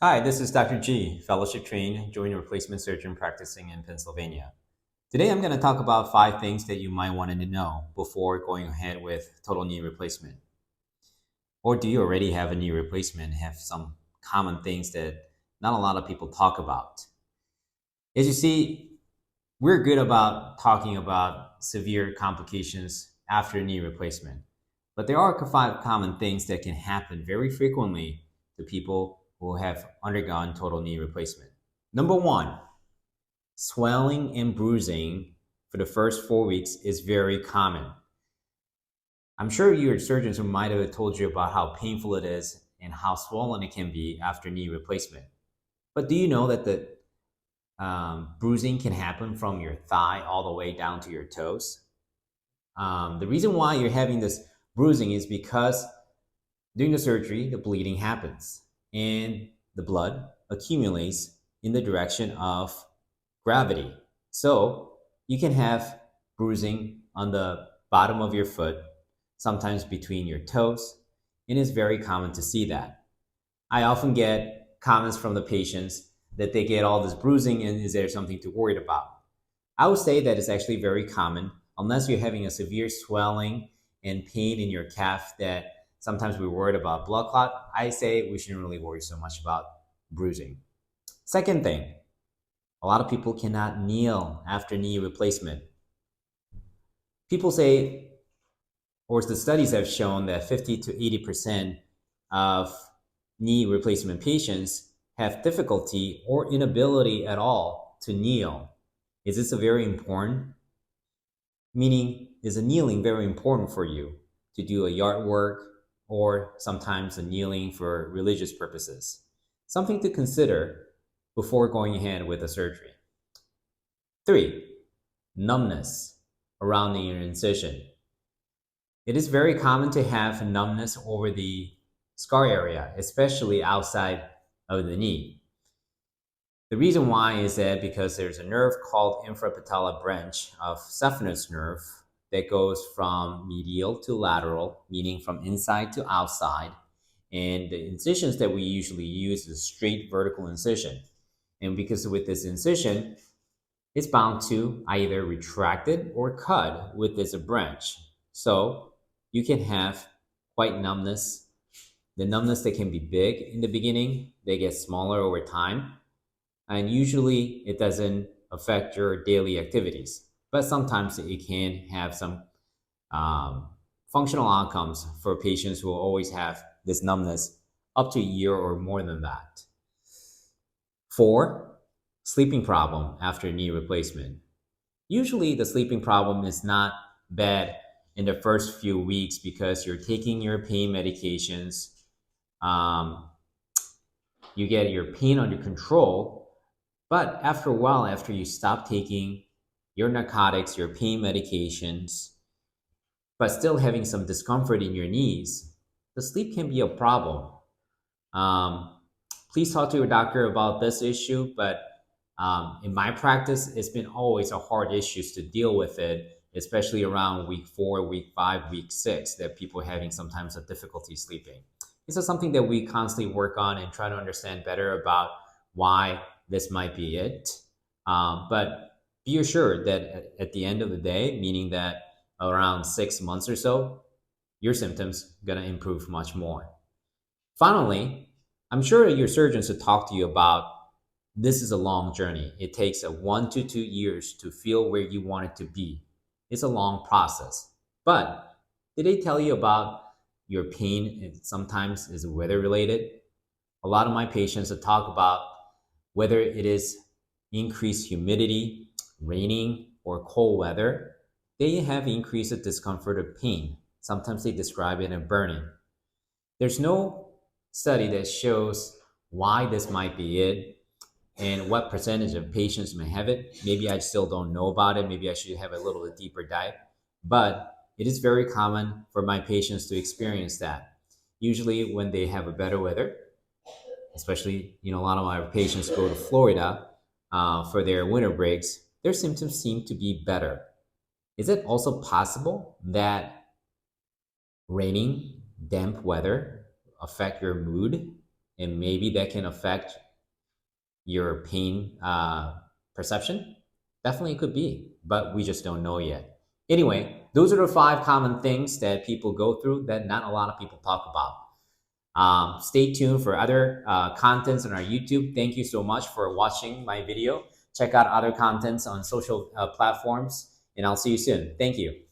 Hi, this is Dr. G, fellowship trained joint replacement surgeon practicing in Pennsylvania. Today I'm going to talk about 5 things that you might want to know before going ahead with total knee replacement. Or do you already have a knee replacement and have some common things that not a lot of people talk about? As you see, we're good about talking about severe complications after knee replacement, but there are 5 common things that can happen very frequently to people who have undergone total knee replacement. Number one, swelling and bruising for the first 4 weeks is very common. I'm sure your surgeons might have told you about how painful it is and how swollen it can be after knee replacement. But do you know that the bruising can happen from your thigh all the way down to your toes? The reason why you're having this bruising is because during the surgery, the bleeding happens and the blood accumulates in the direction of gravity. So you can have bruising on the bottom of your foot, sometimes between your toes, and it's very common to see that. I often get comments from the patients that they get all this bruising and is there something to worry about? I would say that it's actually very common unless you're having a severe swelling and pain in your calf that sometimes we're worried about blood clot. I say we shouldn't really worry so much about bruising. Second thing, a lot of people cannot kneel after knee replacement. People say, or the studies have shown that 50 to 80% of knee replacement patients have difficulty or inability at all to kneel. Is this a very important? Meaning, is a kneeling very important for you to do a yard work or sometimes a kneeling for religious purposes? Something to consider before going ahead with a surgery. 3, numbness around the incision. It is very common to have numbness over the scar area, especially outside of the knee. The reason why is that because there's a nerve called infrapatellar branch of saphenous nerve that goes from medial to lateral, meaning from inside to outside. And the incisions that we usually use is a straight vertical incision. And because with this incision, it's bound to either retract it or cut with this branch. So you can have quite numbness. The numbness that can be big in the beginning, they get smaller over time. And usually it doesn't affect your daily activities. But sometimes it can have some um, functional outcomes for patients who always have this numbness up to a year or more than that. 4, sleeping problem after knee replacement. Usually the sleeping problem is not bad in the first few weeks because you're taking your pain medications, um, you get your pain under control, but after a while, after you stop taking your narcotics, your pain medications, but still having some discomfort in your knees, the sleep can be a problem. Um, Please talk to your doctor about this issue, but in my practice, it's been always a hard issue to deal with it, especially around week 4, week 5, week 6, that people are having sometimes a difficulty sleeping. This is something that we constantly work on and try to understand better about why this might be it. But be assured that at the end of the day, meaning that around 6 months or so, your symptoms are going to improve much more. Finally, I'm sure your surgeons will talk to you about this is a long journey. It takes 1 to 2 years to feel where you want it to be. It's a long process. But did they tell you about your pain? It sometimes is weather related. A lot of my patients will talk about whether it is increased humidity, raining, or cold weather. They have increased discomfort or pain. Sometimes they describe it as burning. There's no study that shows why this might be it and what percentage of patients may have it. Maybe I still don't know about it. Maybe I should have a little deeper dive. But it is very common for my patients to experience that. Usually when they have a better weather, especially, a lot of my patients go to Florida for their winter breaks, their symptoms seem to be better. Is it also possible that raining, damp weather affect your mood? and maybe that can affect your pain perception. Definitely could be, but we just don't know yet. Anyway, those are the 5 common things that people go through that not a lot of people talk about. Stay tuned for other contents on our YouTube. Thank you so much for watching my video. Check out other contents on social platforms, and I'll see you soon. Thank you.